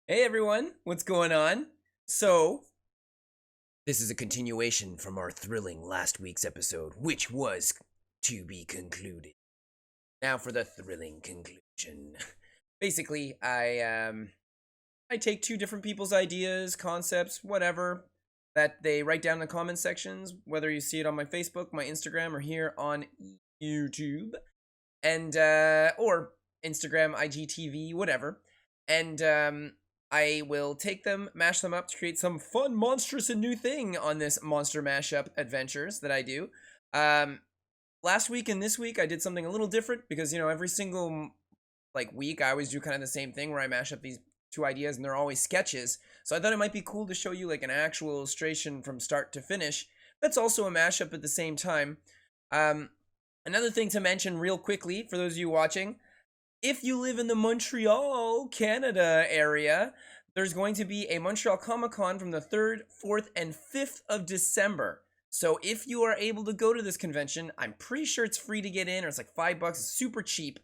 Hey everyone, what's going on? So, this is a continuation from our thrilling last week's episode, which was to be concluded. Now for the thrilling conclusion. Basically, I take two different people's ideas, concepts, whatever, that they write down in the comment sections, whether you see it on my Facebook, my Instagram, or here on YouTube, and or Instagram, IGTV, whatever. And I will take them, mash them up to create some fun, monstrous, and new thing on this Monster-Mash-Up adventures that I do. Last week and this week, I did something a little different because, every single, week, I always do kind of the same thing where I mash up these two ideas and they're always sketches. So I thought it might be cool to show you, an actual illustration from start to finish. That's also a mashup at the same time. Another thing to mention real quickly, for those of you watching, if you live in the Montreal, Canada area, there's going to be a Montreal Comic-Con from the 3rd, 4th, and 5th of December. So if you are able to go to this convention, I'm pretty sure it's free to get in, or it's like $5, it's super cheap.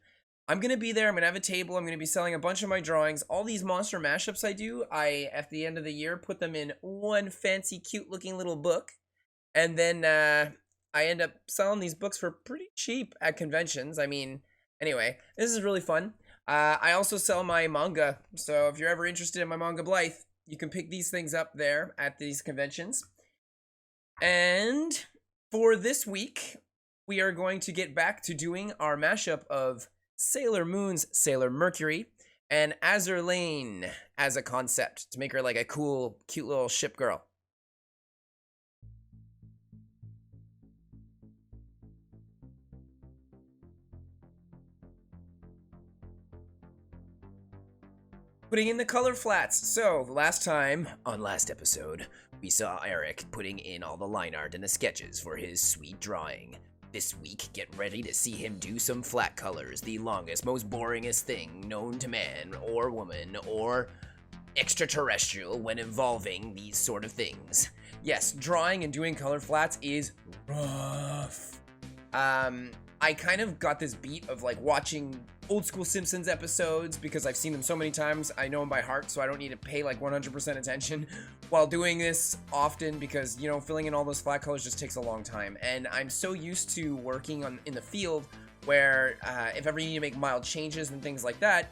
I'm going to be there, I'm going to have a table, I'm going to be selling a bunch of my drawings. All these monster mashups I do, at the end of the year, put them in one fancy, cute-looking little book. And then I end up selling these books for pretty cheap at conventions. Anyway, this is really fun. I also sell my manga, so if you're ever interested in my manga Blythe, you can pick these things up there at these conventions. And for this week, we are going to get back to doing our mashup of Sailor Moon's Sailor Mercury and Azur Lane as a concept to make her like a cool, cute little ship girl. Putting in the color flats. So, the last time, on last episode, we saw Eric putting in all the line art and the sketches for his sweet drawing. This week, get ready to see him do some flat colors, the longest, most boringest thing known to man or woman or extraterrestrial when involving these sort of things. Yes, drawing and doing color flats is rough. I kind of got this beat of watching old school Simpsons episodes because I've seen them so many times. I know them by heart, so I don't need to pay 100% attention while doing this often because, filling in all those flat colors just takes a long time. And I'm so used to working in the field where if ever you need to make mild changes and things like that,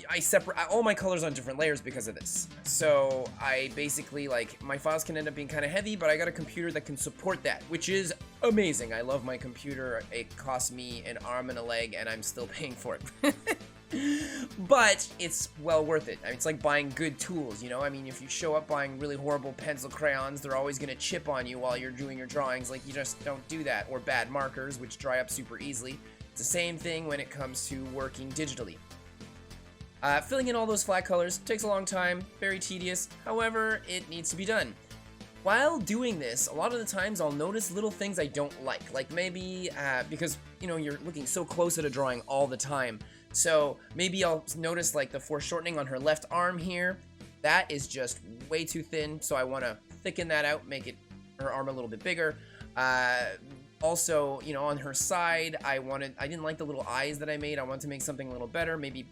I separate all my colors on different layers because of this. So I basically, my files can end up being kind of heavy, but I got a computer that can support that, which is amazing. I love my computer. It cost me an arm and a leg, and I'm still paying for it. But it's well worth it. It's like buying good tools, if you show up buying really horrible pencil crayons, they're always going to chip on you while you're doing your drawings. You just don't do that. Or bad markers, which dry up super easily. It's the same thing when it comes to working digitally. Filling in all those flat colors takes a long time, very tedious, however, it needs to be done. While doing this, a lot of the times I'll notice little things I don't like maybe, because, you're looking so close at a drawing all the time, so maybe I'll notice, the foreshortening on her left arm here, that is just way too thin, so I want to thicken that out, make her arm a little bit bigger. Also, on her side, I didn't like the little eyes that I made, I wanted to make something a little better, maybe.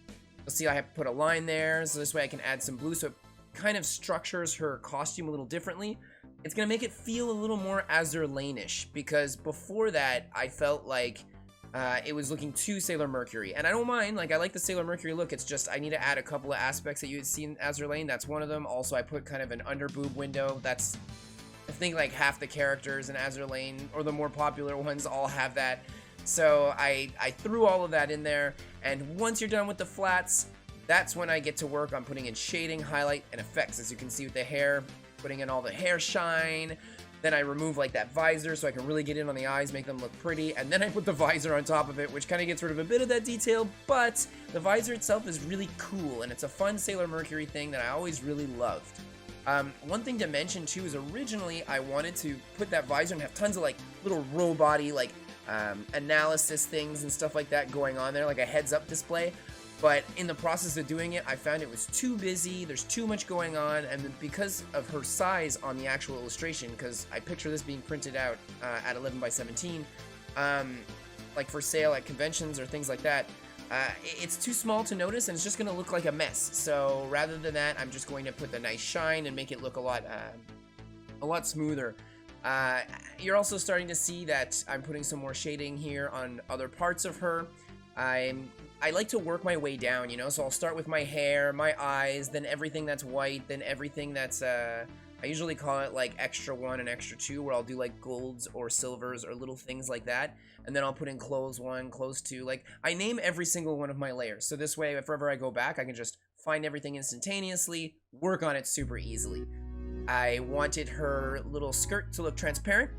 You'll see I have to put a line there, so this way I can add some blue, so it kind of structures her costume a little differently. It's going to make it feel a little more Azur Lane-ish, because before that, I felt like it was looking too Sailor Mercury. And I don't mind, I like the Sailor Mercury look, it's just I need to add a couple of aspects that you had seen in Azur Lane, that's one of them. Also, I put kind of an under-boob window, that's, I think half the characters in Azur Lane, or the more popular ones, all have that. So I threw all of that in there, and once you're done with the flats, that's when I get to work on putting in shading, highlight, and effects. As you can see with the hair, putting in all the hair shine, then I remove that visor so I can really get in on the eyes, make them look pretty, and then I put the visor on top of it, which kind of gets rid of a bit of that detail, but the visor itself is really cool, and it's a fun Sailor Mercury thing that I always really loved. One thing to mention too is originally I wanted to put that visor and have tons of little robot-y analysis things and stuff like that going on there, like a heads-up display. But in the process of doing it, I found it was too busy, there's too much going on, and because of her size on the actual illustration, because I picture this being printed out at 11 by 17, for sale at conventions or things like that, it's too small to notice, and it's just gonna look like a mess. So rather than that, I'm just going to put the nice shine and make it look a lot smoother. You're also starting to see that I'm putting some more shading here on other parts of her. I like to work my way down, you know, so I'll start with my hair, my eyes, then everything that's white, then everything that's, I usually call it like extra 1 and extra 2, where I'll do like golds or silvers or little things like that, and then I'll put in clothes 1, clothes 2, like, I name every single one of my layers, so this way, if ever I go back, I can just find everything instantaneously, work on it super easily. I wanted her little skirt to look transparent.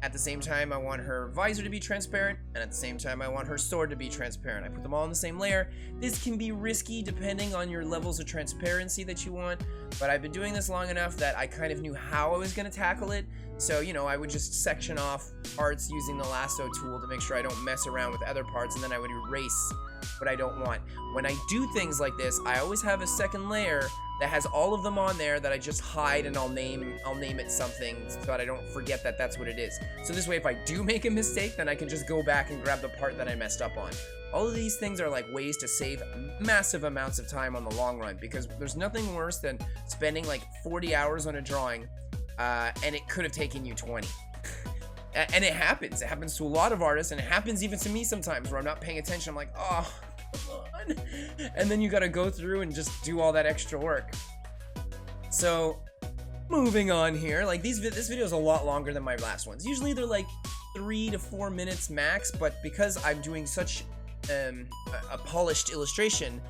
At the same time, I want her visor to be transparent, and at the same time, I want her sword to be transparent. I put them all in the same layer. This can be risky depending on your levels of transparency that you want, but I've been doing this long enough that I kind of knew how I was going to tackle it. So, you know, I would just section off parts using the lasso tool to make sure I don't mess around with other parts, and then I would erase what I don't want. When I do things like this, I always have a second layer that has all of them on there that I just hide, and I'll name it something so that I don't forget that that's what it is. So this way, if I do make a mistake, then I can just go back and grab the part that I messed up on. All of these things are like ways to save massive amounts of time on the long run, because there's nothing worse than spending like 40 hours on a drawing, and it could have taken you 20. And it happens to a lot of artists, and it happens even to me sometimes, where I'm not paying attention. I'm like, oh, come on. And then you gotta go through and just do all that extra work. So, moving on here, like this video is a lot longer than my last ones. Usually they're like 3 to 4 minutes max, but because I'm doing such a polished illustration,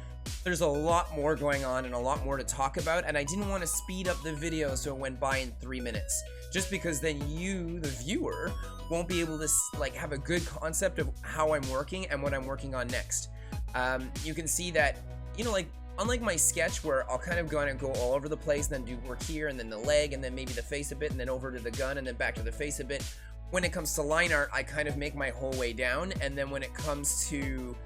there's a lot more going on and a lot more to talk about, and I didn't want to speed up the video so it went by in 3 minutes, just because then you, the viewer, won't be able to like have a good concept of how I'm working and what I'm working on next. You can see that, you know, like, unlike my sketch where I'll kind of go all over the place and then do work here and then the leg and then maybe the face a bit and then over to the gun and then back to the face a bit, when it comes to line art, I kind of make my whole way down, and then when it comes to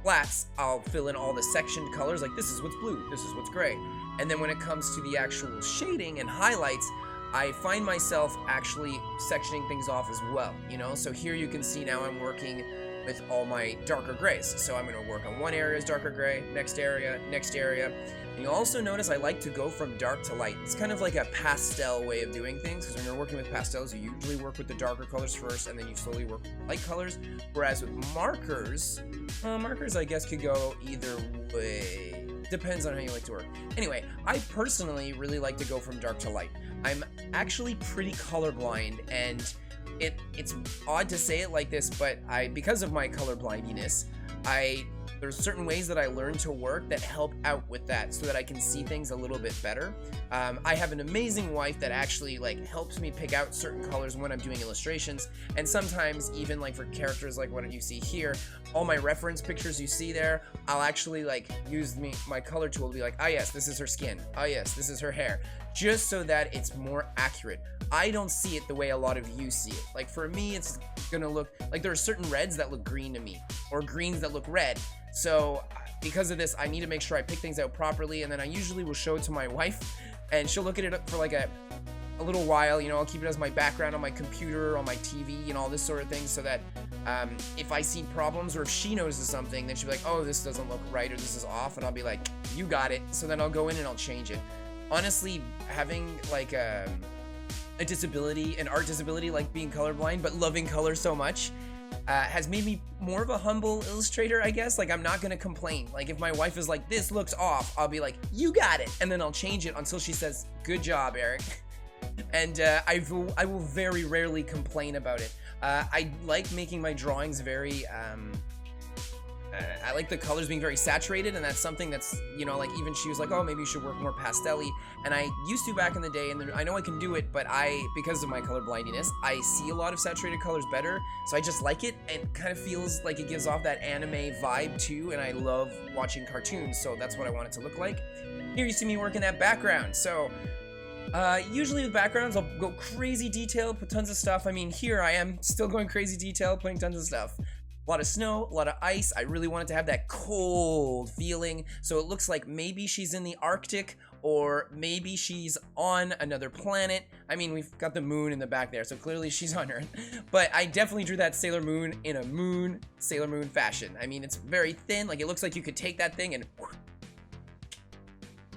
flats, I'll fill in all the sectioned colors, like this is what's blue, this is what's gray. And then when it comes to the actual shading and highlights, I find myself actually sectioning things off as well, you know? So here you can see now I'm working with all my darker grays. So I'm gonna work on one area as darker gray, next area. And you'll also notice I like to go from dark to light. It's kind of like a pastel way of doing things, because when you're working with pastels, you usually work with the darker colors first, and then you slowly work with light colors. Whereas with markers, markers I guess could go either way. Depends on how you like to work. Anyway, I personally really like to go from dark to light. I'm actually pretty colorblind, and it's odd to say it like this, but because of my colorblindness, there's certain ways that I learn to work that help out with that so that I can see things a little bit better. I have an amazing wife that actually like helps me pick out certain colors when I'm doing illustrations, and sometimes even like for characters like what you see here, all my reference pictures you see there, I'll actually like use my color tool to be like, ah yes, this is her skin, ah yes, this is her hair, just so that it's more accurate. I don't see it the way a lot of you see it. Like for me, it's gonna look like there are certain reds that look green to me, or greens that look red. So because of this, I need to make sure I pick things out properly, and then I usually will show it to my wife, and she'll look at it for like a little while. You know, I'll keep it as my background on my computer, on my TV, and all this sort of thing, so that if I see problems or if she notices something, then she'll be like, oh, this doesn't look right, or this is off, and I'll be like, you got it. So then I'll go in and I'll change it. Honestly, having like a disability, an art disability, like being colorblind, but loving color so much, has made me more of a humble illustrator, I guess. Like, I'm not gonna complain. Like, if my wife is like, this looks off, I'll be like, you got it, and then I'll change it until she says, good job, Eric. And I will very rarely complain about it. I like making my drawings very, I like the colors being very saturated, and that's something that's, you know, like even she was like, oh, maybe you should work more pastel-y, and I used to back in the day, and I know I can do it, but because of my color blindiness, I see a lot of saturated colors better, so I just like it, and it kind of feels like it gives off that anime vibe too, and I love watching cartoons, so that's what I want it to look like. Here you see me working that background, so usually with backgrounds, I'll go crazy detail, put tons of stuff. I mean, here I am still going crazy detail, putting tons of stuff. A lot of snow, a lot of ice. I really wanted to have that cold feeling. So it looks like maybe she's in the Arctic or maybe she's on another planet. I mean, we've got the moon in the back there, so clearly she's on Earth. But I definitely drew that Sailor Moon in a Sailor Moon fashion. I mean, it's very thin. Like, it looks like you could take that thing and,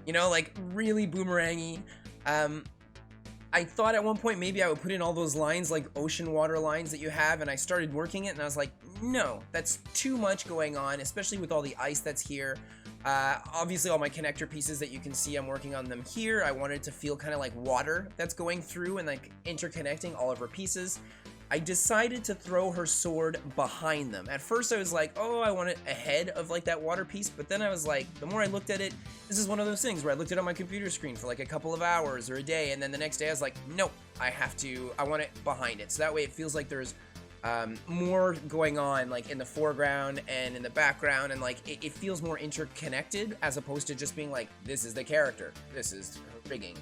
you know, like really boomerangy. I thought at one point maybe I would put in all those lines, like ocean water lines that you have, and I started working it, and I was like, no, that's too much going on, especially with all the ice that's here. Obviously, all my connector pieces that you can see, I'm working on them here. I wanted it to feel kind of like water that's going through and like interconnecting all of her pieces. I decided to throw her sword behind them. At first I was like, oh, I want it ahead of like that water piece, but then I was like, the more I looked at it, this is one of those things where I looked at it on my computer screen for like a couple of hours or a day, and then the next day I was like, nope, I want it behind it. So that way it feels like there's more going on like in the foreground and in the background, and like it feels more interconnected as opposed to just being like, this is the character, this is her rigging.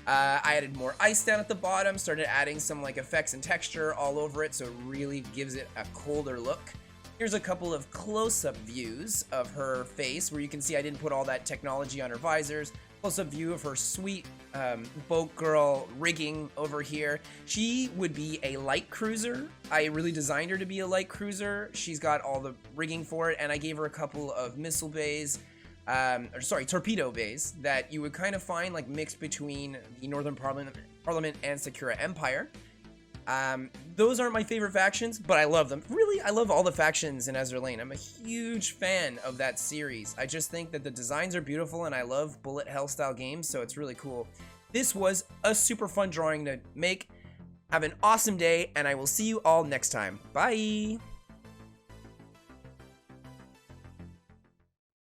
I added more ice down at the bottom, started adding some like effects and texture all over it so it really gives it a colder look. Here's a couple of close-up views of her face where you can see I didn't put all that technology on her visors. Close-up view of her sweet boat girl rigging over here. She would be a light cruiser. I really designed her to be a light cruiser. She's got all the rigging for it, and I gave her a couple of missile bays. Torpedo bays that you would kind of find like mixed between the Northern Parliament and Sakura Empire. Those aren't my favorite factions, but I love them. Really, I love all the factions in Azur Lane. I'm a huge fan of that series. I just think that the designs are beautiful, and I love bullet hell style games, so it's really cool. This was a super fun drawing to make. Have an awesome day, and I will see you all next time. Bye!